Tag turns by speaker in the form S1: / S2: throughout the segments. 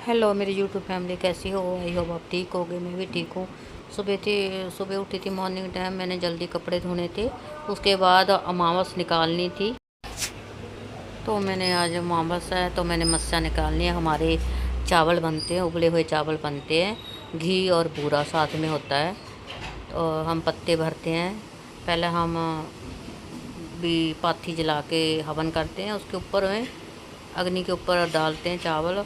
S1: Hello मेरी YouTube family, कैसी हो? आई होप आप ठीक होगे। मैं भी ठीक हूँ। सुबह उठी थी मॉर्निंग टाइम। मैंने जल्दी कपड़े धोने थे। उसके बाद अमावस निकालनी थी, तो मैंने आज अमावस है तो मैंने मस्सा निकालनी है। हमारे चावल बनते हैं, उबले हुए चावल बनते हैं, घी और बूरा साथ में होता है। तो हम पत्ते भरते हैं। पहले हम भी पाथी जला के हवन करते हैं, उसके ऊपर में अग्नि के ऊपर डालते हैं चावल।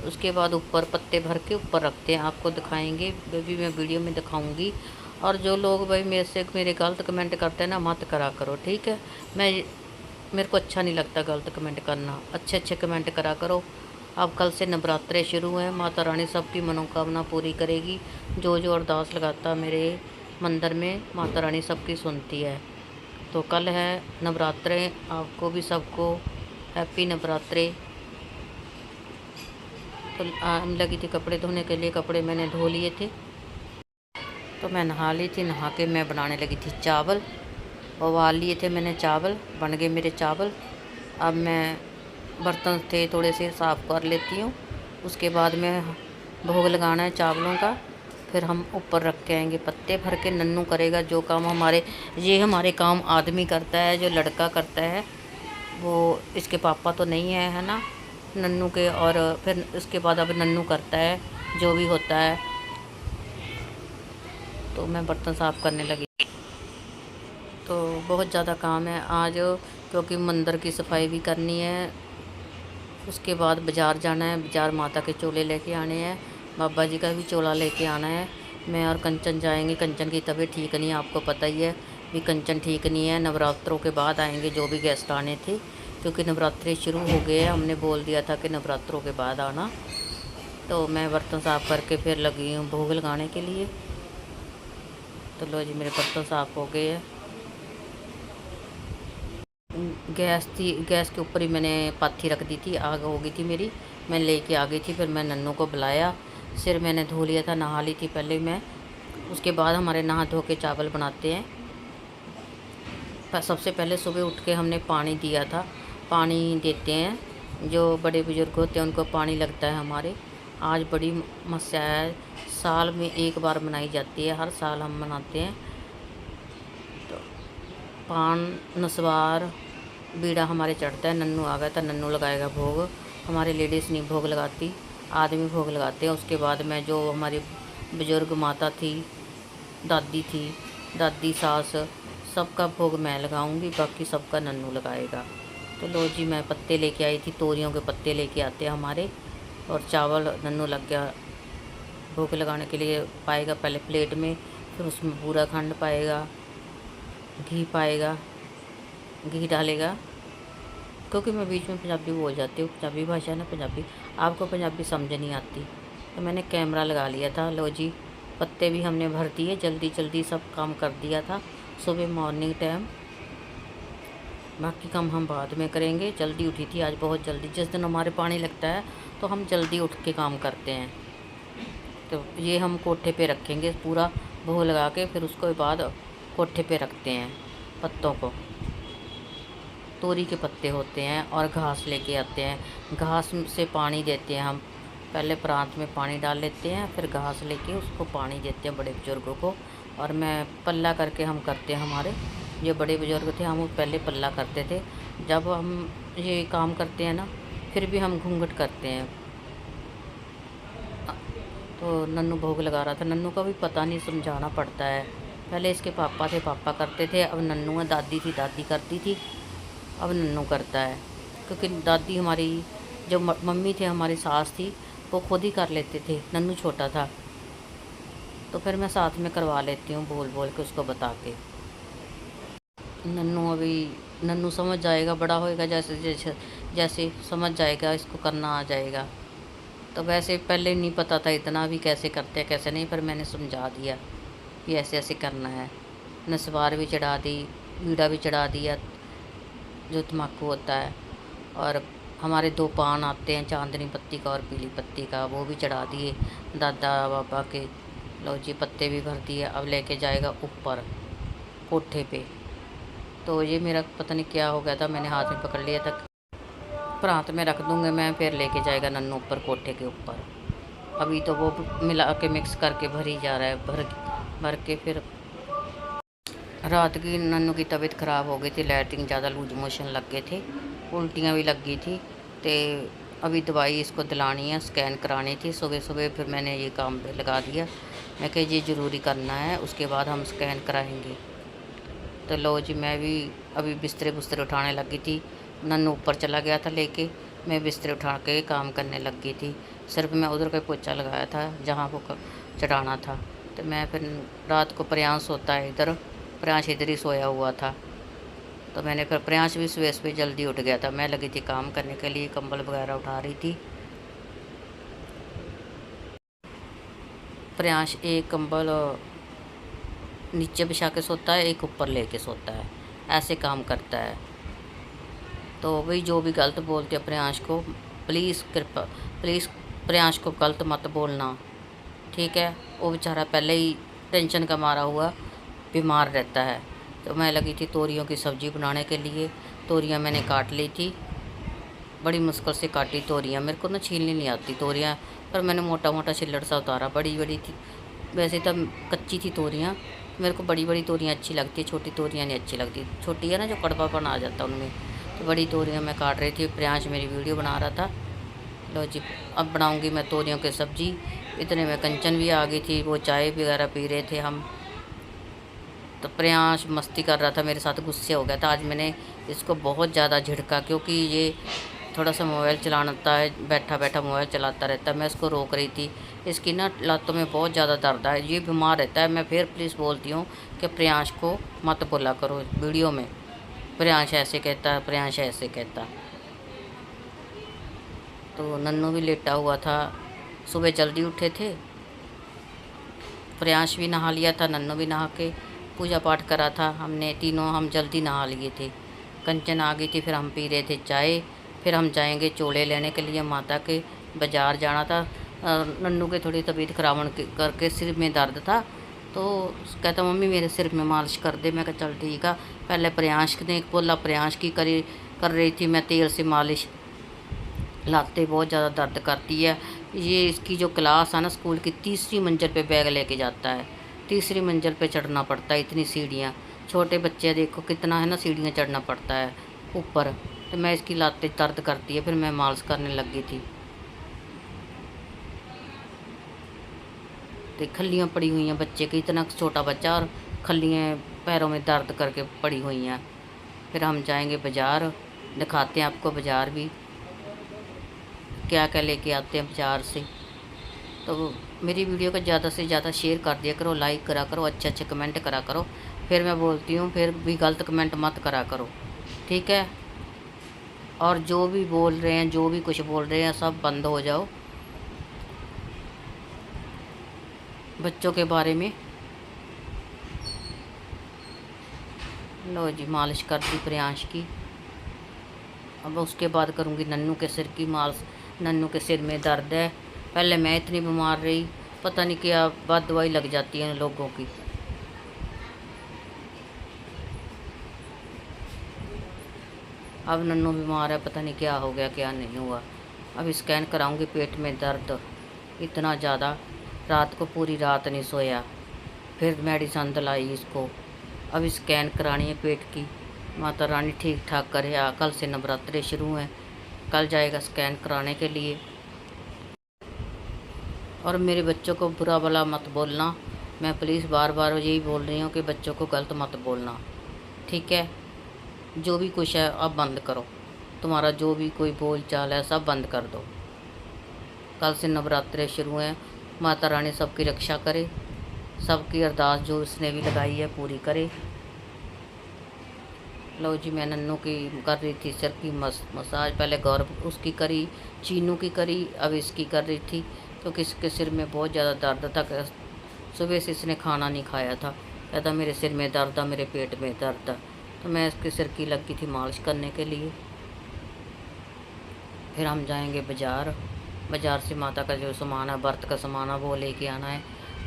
S1: उसके बाद ऊपर पत्ते भर के ऊपर रखते हैं। आपको दिखाएंगे, भी मैं वीडियो में दिखाऊंगी। और जो लोग भाई मेरे गलत कमेंट करते हैं ना, मत करा करो, ठीक है? मेरे को अच्छा नहीं लगता गलत कमेंट करना। अच्छे अच्छे कमेंट करा करो। अब कल से नवरात्रे शुरू हैं। माता रानी सबकी मनोकामना पूरी करेगी। जो जो अरदास लगाता मेरे मंदिर में, माता रानी सबकी सुनती है। तो कल है नवरात्रे। आपको भी सबको हैप्पी नवरात्रे। तो लगी थी कपड़े धोने के लिए। कपड़े मैंने धो लिए थे, तो मैं नहा ली थी। नहा के मैं बनाने लगी थी चावल। उबाल लिए थे मैंने चावल, बन गए मेरे चावल। अब मैं बर्तन थे थोड़े से साफ़ कर लेती हूँ। उसके बाद में भोग लगाना है चावलों का। फिर हम ऊपर रख के आएंगे पत्ते भर के। नन्नू करेगा जो काम हमारे काम आदमी करता है, जो लड़का करता है वो। इसके पापा तो नहीं है ना नन्नू के। और फिर इसके बाद अब नन्नू करता है जो भी होता है। तो मैं बर्तन साफ़ करने लगी। तो बहुत ज़्यादा काम है आज, क्योंकि मंदिर की सफाई भी करनी है। उसके बाद बाज़ार जाना है। बाज़ार माता के चोले लेके आने हैं। बाबा जी का भी चोला लेके आना है। मैं और कंचन जाएंगे। कंचन की तबीयत ठीक नहीं है, आपको पता ही है भी कंचन ठीक नहीं है। नवरात्रों के बाद आएंगे जो भी गेस्ट आने थे, क्योंकि नवरात्रि शुरू हो गए हैं। हमने बोल दिया था कि नवरात्रों के बाद आना। तो मैं बर्तन साफ़ करके फिर लगी हूँ भोग लगाने के लिए। तो लो जी, मेरे बर्तन साफ़ हो गए हैं। गैस के ऊपर ही मैंने पाथी रख दी थी। आग हो गई थी मेरी, मैं लेके आ गई थी। फिर मैं नन्नू को बुलाया। सिर मैंने धो लिया था, नहा ली थी पहले मैं। उसके बाद हमारे नहा धो के चावल बनाते हैं। सबसे पहले सुबह उठ के हमने पानी दिया था। पानी देते हैं, जो बड़े बुज़ुर्ग होते हैं उनको पानी लगता है हमारे। आज बड़ी मस्या है, साल में एक बार मनाई जाती है। हर साल हम मनाते हैं। तो पान नसवार बीड़ा हमारे चढ़ता है। नन्नू आ गया था, नन्नू लगाएगा भोग। हमारे लेडीज़ नहीं भोग लगाती, आदमी भोग लगाते हैं। उसके बाद में जो हमारी बुजुर्ग माता थी, दादी थी, दादी सास, सबका भोग मैं लगाऊंगी। बाकी सबका नन्नू लगाएगा। तो लो जी, मैं पत्ते लेके आई थी, तोरियों के पत्ते लेके आते हैं हमारे। और चावल नन्नू लग गया भोग लगाने के लिए। पाएगा पहले प्लेट में, फिर उसमें बूरा खंड पाएगा, घी पाएगा, घी डालेगा। क्योंकि मैं बीच में पंजाबी बोल जाती हूँ, पंजाबी भाषा है ना पंजाबी, आपको पंजाबी समझ नहीं आती। तो मैंने कैमरा लगा लिया था। लो जी, पत्ते भी हमने भर दिए। जल्दी जल्दी सब काम कर दिया था सुबह मॉर्निंग टाइम। बाकी काम हम बाद में करेंगे। जल्दी उठी थी आज, बहुत जल्दी। जिस दिन हमारे पानी लगता है तो हम जल्दी उठ के काम करते हैं। तो ये हम कोठे पे रखेंगे पूरा भोग लगा के। फिर उसके बाद कोठे पे रखते हैं पत्तों को। तोरी के पत्ते होते हैं और घास लेके आते हैं। घास से पानी देते हैं हम। पहले प्रांत में पानी डाल लेते हैं, फिर घास लेके उसको पानी देते हैं बड़े बुज़ुर्गों को। और मैं पल्ला करके हम करते हैं। हमारे जो बड़े बुज़ुर्ग थे, हम पहले पल्ला करते थे। जब हम ये काम करते हैं ना, फिर भी हम घूंघट करते हैं। तो नन्नू भोग लगा रहा था। नन्नू का भी पता नहीं, समझाना पड़ता है। पहले इसके पापा थे, पापा करते थे। अब नन्नू है, दादी थी, दादी करती थी। अब नन्नू करता है। क्योंकि दादी हमारी, जो मम्मी थे हमारी सास थी, वो खुद ही कर लेते थे। नन्नू छोटा था तो फिर मैं साथ में करवा लेती हूँ, बोल बोल के उसको बता के। नन्नू समझ जाएगा, बड़ा होएगा जैसे जैसे जैसे समझ जाएगा, इसको करना आ जाएगा। तो वैसे पहले नहीं पता था इतना भी कैसे करते हैं कैसे नहीं, पर मैंने समझा दिया कि ऐसे ऐसे करना है। नसवार भी चढ़ा दी, बीड़ा भी चढ़ा दिया, जो तम्बाकू होता है। और हमारे 2 पान आते हैं, चांदनी पत्ती का और पीली पत्ती का, वो भी चढ़ा दिए दादा बाबा के। लो जी, पत्ते भी भर दिए। अब लेके जाएगा ऊपर कोठे पे। तो ये मेरा पता नहीं क्या हो गया था, मैंने हाथ में पकड़ लिया था। प्रांत में रख दूँगी मैं, फिर लेके जाएगा नन्नू ऊपर कोठे के ऊपर। अभी तो वो मिला के मिक्स करके भर ही जा रहा है, भर भर के। फिर रात की नन्नू की तबीयत ख़राब हो गई थी, लैट्रिन ज़्यादा लूज मोशन लग गए थे, उल्टियाँ भी लग गई थी। तो अभी दवाई इसको दिलानी है, स्कैन करानी थी। सुबह सुबह फिर मैंने ये काम पे लगा दिया, मैं कहा ये ज़रूरी करना है, उसके बाद हम स्कैन कराएंगे। तो लो जी, मैं भी अभी बिस्तरे उठाने लगी थी। नन्नू ऊपर चला गया था लेके, मैं बिस्तरे उठा के काम करने लग गई थी। सिर्फ मैं उधर का पोछा लगाया था जहाँ को चढ़ाना था। तो मैं फिर रात को प्रयांश होता है इधर, प्रयांश इधर ही सोया हुआ था। तो मैंने फिर प्रयांश भी सुबह सुबह जल्दी उठ गया था। मैं लगी थी काम करने के लिए, कंबल वगैरह उठा रही थी। प्रयांश एक कंबल नीचे बिछा के सोता है, एक ऊपर लेके सोता है, ऐसे काम करता है। तो वही जो भी गलत बोलते हैं प्रयांश को, प्लीज़ प्रयांश को गलत मत बोलना, ठीक है। वो बेचारा पहले ही टेंशन का मारा हुआ बीमार रहता है। तो मैं लगी थी तोरियों की सब्ज़ी बनाने के लिए। तोरियां मैंने काट ली थी, बड़ी मुश्किल से काटी तोरियां। मेरे को ना छीलनी नहीं आती तोरियां, पर मैंने मोटा मोटा छिल्लड़ सा उतारा। बड़ी बड़ी थी, वैसे तो कच्ची थी तोरियां। मेरे को बड़ी बड़ी तोरियां अच्छी लगती है, छोटी तोरियां नहीं अच्छी लगती। छोटी है ना, जो कड़वापन आ जाता है उनमें। तो बड़ी तोरियां मैं काट रही थी, प्रयांश मेरी वीडियो बना रहा था। लो जी, अब बनाऊंगी मैं तोरियों की सब्ज़ी। इतने में कंचन भी आ गई थी, वो चाय वगैरह पी रहे थे हम। तो प्रयांश मस्ती कर रहा था मेरे साथ, गुस्से हो गया था। आज मैंने इसको बहुत ज़्यादा झिड़का, क्योंकि ये थोड़ा सा मोबाइल चलाता है, बैठा बैठा मोबाइल चलाता रहता है। मैं इसको रोक रही थी। इसकी ना लातों में बहुत ज़्यादा दर्द है, ये बीमार रहता है। मैं फिर प्लीज़ बोलती हूँ कि प्रयांश को मत बोला करो वीडियो में, प्रयांश ऐसे कहता, प्रयांश ऐसे कहता। तो नन्नू भी लेटा हुआ था, सुबह जल्दी उठे थे। प्रयांश भी नहा लिया था, नन्नू भी नहा के पूजा पाठ करा था हमने तीनों। हम जल्दी नहा लिए थे। कंचन आ गई थी, फिर हम पी रहे थे चाय। फिर हम जाएंगे चोले लेने के लिए, माता के बाज़ार जाना था। नन्नू के थोड़ी तबीयत खराब करके सिर में दर्द था, तो कहता मम्मी मेरे सिर में मालिश कर दे। मैं कहा चल ठीक है। पहले प्रयांश ने बोला, प्रयांश की कर रही थी मैं तेल से मालिश। लाते बहुत ज़्यादा दर्द करती है। ये इसकी जो क्लास है ना स्कूल की, तीसरी मंजिल पे बैग लेके जाता है। तीसरी मंजिल पे चढ़ना पड़ता है, इतनी सीढ़ियाँ। छोटे बच्चे देखो कितना है ना, सीढ़ियाँ चढ़ना पड़ता है ऊपर। तो मैं इसकी लाते दर्द करती है, फिर मैं मालिश करने लग गई थी। तो खल्लियाँ पड़ी हुई हैं बच्चे की, इतना छोटा बच्चा और खल्लियाँ पैरों में दर्द करके पड़ी हुई हैं। फिर हम जाएंगे बाज़ार, दिखाते हैं आपको बाज़ार भी क्या क्या लेके आते हैं बाज़ार से। तो मेरी वीडियो को ज़्यादा से ज़्यादा शेयर कर दिया करो, लाइक करा करो, अच्छे अच्छे कमेंट करा करो। फिर मैं बोलती हूँ, फिर भी गलत कमेंट मत करा करो, ठीक है। और जो भी बोल रहे हैं, जो भी कुछ बोल रहे हैं, सब बंद हो जाओ बच्चों के बारे में। लो जी, मालिश कर दी प्रयांश की। अब उसके बाद करूँगी नन्नू के सिर की मालिश। नन्नू के सिर में दर्द है, पहले मैं इतनी बीमार रही, पता नहीं क्या बाद दवाई लग जाती है लोगों की। अब नन्नू बीमार है, पता नहीं क्या हो गया क्या नहीं हुआ। अब स्कैन कराऊंगी, पेट में दर्द इतना ज़्यादा, रात को पूरी रात नहीं सोया। फिर मेडिसन दिलाई इसको। अब स्कैन करानी है पेट की। माता रानी ठीक ठाक करे। कल से नवरात्रे शुरू हैं, कल जाएगा स्कैन कराने के लिए। और मेरे बच्चों को बुरा भला मत बोलना, मैं प्लीज़ बार बार यही बोल रही हूँ कि बच्चों को गलत मत बोलना, ठीक है। जो भी कुछ है अब बंद करो, तुम्हारा जो भी कोई बोल चाल है सब बंद कर दो। कल से नवरात्रे शुरू हैं, माता रानी सबकी रक्षा करे, सबकी अरदास जो उसने भी लगाई है पूरी करे। लो जी, मैं नन्नू की कर रही थी सिर की मसाज। पहले गौरव उसकी करी, चीनू की करी, अब इसकी कर रही थी, क्योंकि इसके सिर में बहुत ज़्यादा दर्द था। सुबह से इसने खाना नहीं खाया था, कहता मेरे सिर में दर्द है, मेरे पेट में दर्द है। तो मैं इसके सिर की लगी थी मालिश करने के लिए। फिर हम जाएंगे बाज़ार, बाज़ार से माता का जो सामान है, व्रत का सामान है, वो लेके आना है।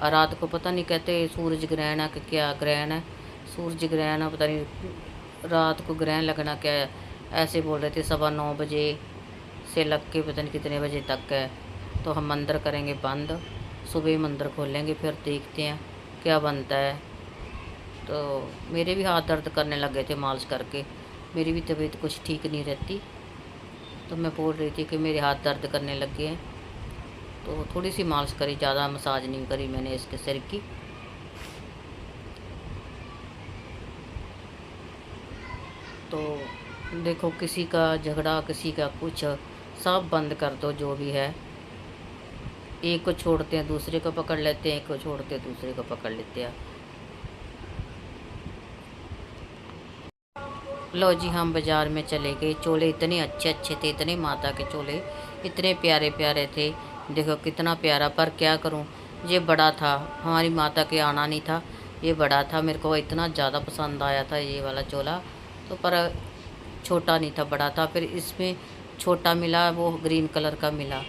S1: और रात को पता नहीं कहते सूरज ग्रहण है कि क्या ग्रहण है, सूरज ग्रहण है, पता नहीं रात को ग्रहण लगना क्या है, ऐसे बोल रहे थे 9:15 बजे से लग के पता नहीं कितने बजे तक है। तो हम मंदिर करेंगे बंद, सुबह मंदिर खोलेंगे, फिर देखते हैं क्या बनता है। तो मेरे भी हाथ दर्द करने लग गए थे मालिश करके, मेरी भी तबीयत कुछ ठीक नहीं रहती। तो मैं बोल रही थी कि मेरे हाथ दर्द करने लग गए हैं, तो थोड़ी सी मालिश करी, ज़्यादा मसाज नहीं करी मैंने इसके सिर की। तो देखो, किसी का झगड़ा, किसी का कुछ, सब बंद कर दो जो भी है। एक को छोड़ते हैं दूसरे को पकड़ लेते हैं, एक को छोड़ते हैं दूसरे को पकड़ लेते हैं। लो जी, हम बाज़ार में चले गए। चोले इतने अच्छे अच्छे थे, इतने माता के चोले इतने प्यारे प्यारे थे। देखो कितना प्यारा, पर क्या करूं, ये बड़ा था, हमारी माता के आना नहीं था, ये बड़ा था। मेरे को इतना ज़्यादा पसंद आया था ये वाला चोला, तो पर छोटा नहीं था, बड़ा था। फिर इसमें छोटा मिला, वो ग्रीन कलर का मिला,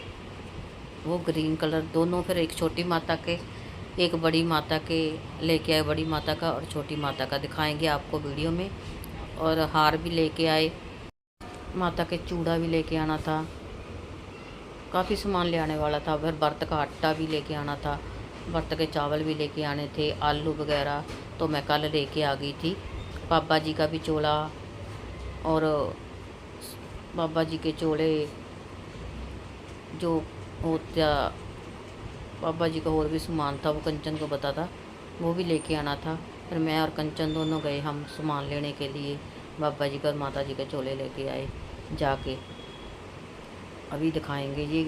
S1: वो ग्रीन कलर दोनों। फिर एक छोटी माता के, एक बड़ी माता के लेके आए, बड़ी माता का और छोटी माता का दिखाएंगे आपको वीडियो में। और हार भी लेके आए, माता के चूड़ा भी लेके आना था, काफ़ी सामान ले आने वाला था। फिर व्रत का आटा भी लेके आना था, व्रत के चावल भी लेके आने थे, आलू वगैरह तो मैं कल लेके आ गई थी। बाबा जी का भी चोला, और बाबा जी के चोले जो होता, बाबा जी का और भी सामान था, वो कंचन को पता था, वो भी लेके आना था। फिर मैं और कंचन दोनों गए हम सामान लेने के लिए। बाबा जी का और माता जी के चोले लेके आए जाके, अभी दिखाएंगे। ये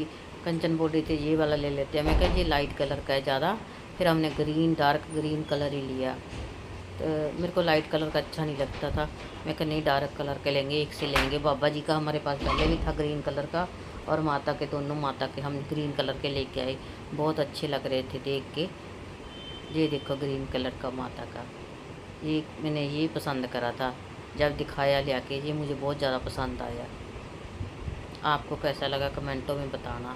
S1: कंचन बोल रही थी ये वाला ले लेते हैं, मैं कहा ये लाइट कलर का है ज़्यादा। फिर हमने ग्रीन, डार्क ग्रीन कलर ही लिया। तो मेरे को लाइट कलर का अच्छा नहीं लगता था, मैं कहा नहीं डार्क कलर के लेंगे, एक से लेंगे। बाबा जी का हमारे पास पहले भी था ग्रीन कलर का, और माता के, दोनों माता के हम ग्रीन कलर के लेके आए। बहुत अच्छे लग रहे थे देख के। ये देखो ग्रीन कलर का माता का, ये मैंने ये पसंद करा था जब दिखाया ले आके, ये मुझे बहुत ज़्यादा पसंद आया। आपको कैसा लगा कमेंटों में बताना।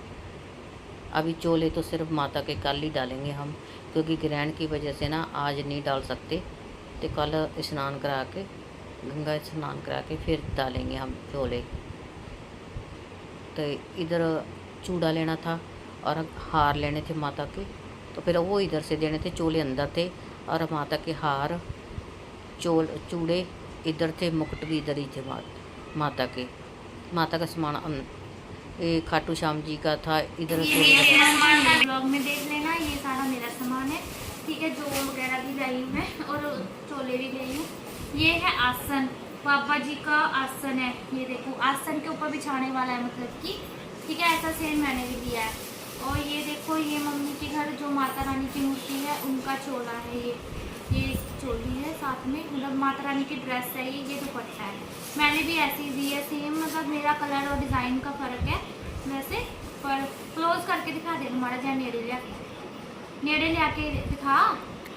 S1: अभी चोले तो सिर्फ माता के कल ही डालेंगे हम, क्योंकि ग्रहण की वजह से ना आज नहीं डाल सकते। तो कल स्नान करा के, गंगा स्नान करा के फिर डालेंगे हम चोले। तो इधर चूड़ा लेना था और हार लेने थे माता के, तो फिर वो इधर से देने थे, चोले अंदर थे और माता के हार चूड़े इधर थे, मुकुट भी इधर ही थे माता के। माता का सामान खाटू श्याम जी का था इधर।
S2: ब्लॉग में देख लेना, ये सारा मेरा सामान है, ठीक है। जो वगैरह भी लाई हूँ मैं, और चोले भी लाई हूँ। ये है आसन, बाबा जी का आसन है, ये देखो आसन के ऊपर बिछाने वाला है, मतलब कि ठीक है, ऐसा सेम मैंने भी दिया है। और ये देखो, ये मम्मी के घर जो माता रानी की मूर्ति है उनका चोला है, ये चोली है, साथ में मतलब माता रानी की ड्रेस है, ये दुपट्टा है। मैंने भी ऐसी दी है सेम, मतलब मेरा कलर और डिज़ाइन का फ़र्क है वैसे। पर क्लोज करके दिखा दे हमारा, जहाँ नेड़े ले आके दिखा।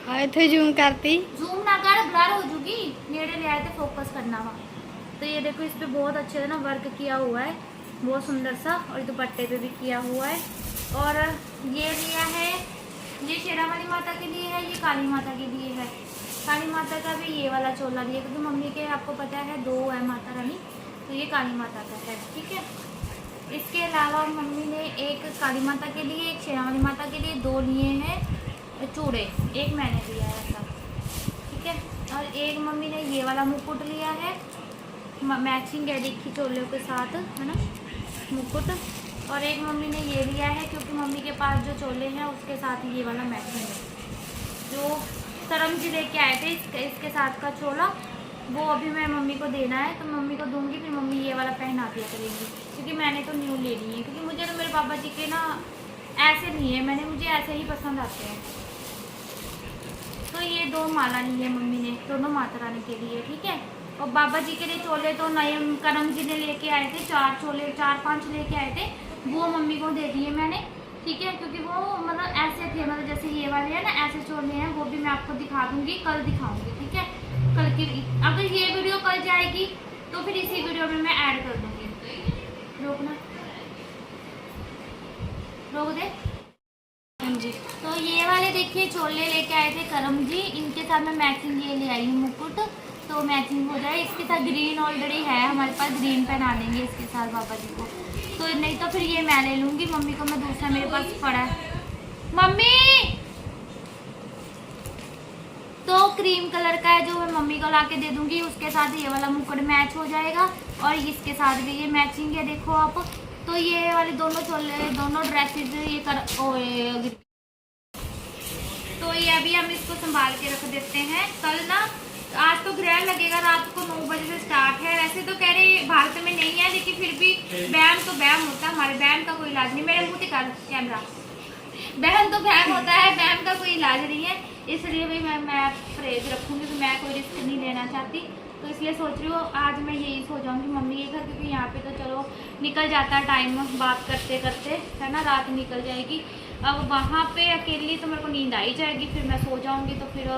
S3: आए थे जूम करती,
S2: जूम ना कर, ब्लर हो जूगी, नेड़े ले आए थे, फोकस करना वहाँ। तो ये देखो, इस पे बहुत अच्छे से ना वर्क किया हुआ है, बहुत सुंदर सा, और दुपट्टे पे भी किया हुआ है। और ये लिया है, ये शेरा वाली माता के लिए है, ये काली माता के लिए है। काली माता का भी ये वाला चोला दिया, क्योंकि मम्मी के आपको पता है 2 है माता रानी, तो ये काली माता का है, ठीक है। इसके अलावा मम्मी ने एक काली माता के लिए, एक शेरा वाली माता के लिए 2 लिए हैं चूड़े, एक मैंने लिया है ऐसा, ठीक है। और एक मम्मी ने ये वाला मुकुट लिया है, मैचिंग है देखी चोले के साथ, है ना मुकुट। और एक मम्मी ने ये लिया है, क्योंकि मम्मी के पास जो चोले हैं उसके साथ ये वाला मैचिंग है, जो सरम जी लेके आए थे इसके साथ का चोला, वो अभी मैं मम्मी को देना है, तो मम्मी को दूंगी, फिर मम्मी ये वाला पहना दिया करेंगी, क्योंकि मैंने तो न्यू ले ली है, क्योंकि मुझे तो मेरे पापा जी के ना ऐसे नहीं है, मुझे ऐसे ही पसंद आते हैं। तो ये 2 माला ली है मम्मी ने, दोनों माता रानी के लिए, ठीक है। और बाबा जी के लिए चोले तो नए करम जी ने लेके आए थे, 4 चोले, 4-5 लेके आए थे, वो मम्मी को दे दिए मैंने, ठीक है। क्योंकि वो मतलब ऐसे थे, मतलब जैसे ये वाले हैं ना, ऐसे चोले हैं, वो भी मैं आपको दिखा दूंगी, कल दिखाऊंगी, ठीक है। कल की, अगर ये वीडियो कल जाएगी तो फिर इसी वीडियो में मैं ऐड कर दूंगी। रोकना, रोक दे।
S3: हाँ जी।
S2: तो ये वाले देखिए चोले लेके आए थे करम जी, इनके साथ मैं मैचिंग ये ले आई हूँ मुकुट, तो मैचिंग हो जाए। इसके साथ ग्रीन ऑलरेडी है हमारे पास, ग्रीन पहना देंगे इसके साथ बाबा जी को। तो नहीं तो फिर ये मैं ले लूँगी, मम्मी को मैं दूसरा मेरे पास पड़ा है। मम्मी तो क्रीम कलर का है जो मैं मम्मी को ला के दे दूँगी, उसके साथ ये वाला मुकुट मैच हो जाएगा और इसके साथ भी ये मैचिंग है। देखो आप, तो ये वाले दोनों चोले, दोनों ड्रेसेस ये कर तो ये अभी हम इसको संभाल के रख देते हैं। कल ना, आज तो ग्रहण लगेगा, रात को 9 बजे से स्टार्ट है। वैसे तो कह रहे भारत में नहीं है, लेकिन फिर भी बैम तो बैम होता है, हमारे बैम का कोई इलाज नहीं। मेरे मुँह दिखा कैमरा, बैम तो बैम होता है, बैम का कोई इलाज नहीं है। इसलिए भी मैं परहेज रखूँगी, तो मैं कोई रिस्क नहीं लेना चाहती। तो इसलिए सोच रही हूँ आज मैं यही सो जाऊँगी मम्मी के घर, क्योंकि यहाँ पे तो चलो निकल जाता है टाइम बात करते करते, है ना, रात निकल जाएगी। अब वहाँ पे अकेली तो मेरे को नींद आई जाएगी, फिर मैं सो जाऊँगी तो फिर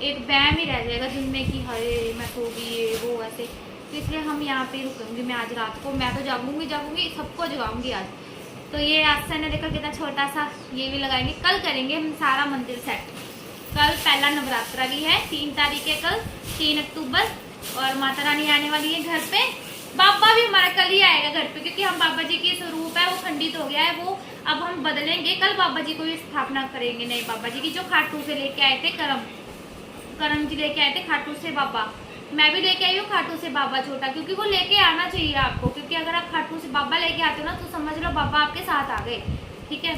S2: एक बैम ही रह जाएगा दिन में कि हरे मैं सो गई ये वो ऐसे। तो इसलिए हम यहाँ पे रुकूँगी मैं आज रात को। मैं तो जागूँगी, सबको जगाऊँगी आज। तो ये आसन है, देखो कितना छोटा सा, ये भी लगाएंगे। कल करेंगे हम सारा मंदिर सेट। कल पहला नवरात्रा भी है, 3 तारीख है कल, 3 अक्टूबर, और माता रानी आने वाली है घर पे। बाबा भी हमारा कल ही आएगा घर पे, क्योंकि हम बाबा जी की स्वरूप है वो खंडित हो गया है, वो अब हम बदलेंगे। कल बाबा जी को भी स्थापना करेंगे, नए बाबा जी की, जो खाटू से लेके आए थे, करम जी लेके आए थे खाटू से बाबा। मैं भी लेके आई हूँ खाटू से बाबा छोटा, क्योंकि वो लेके आना चाहिए आपको, क्योंकि अगर आप खाटू से बाबा लेके आते हो ना तो समझ लो बाबा आपके साथ आ गए, ठीक है।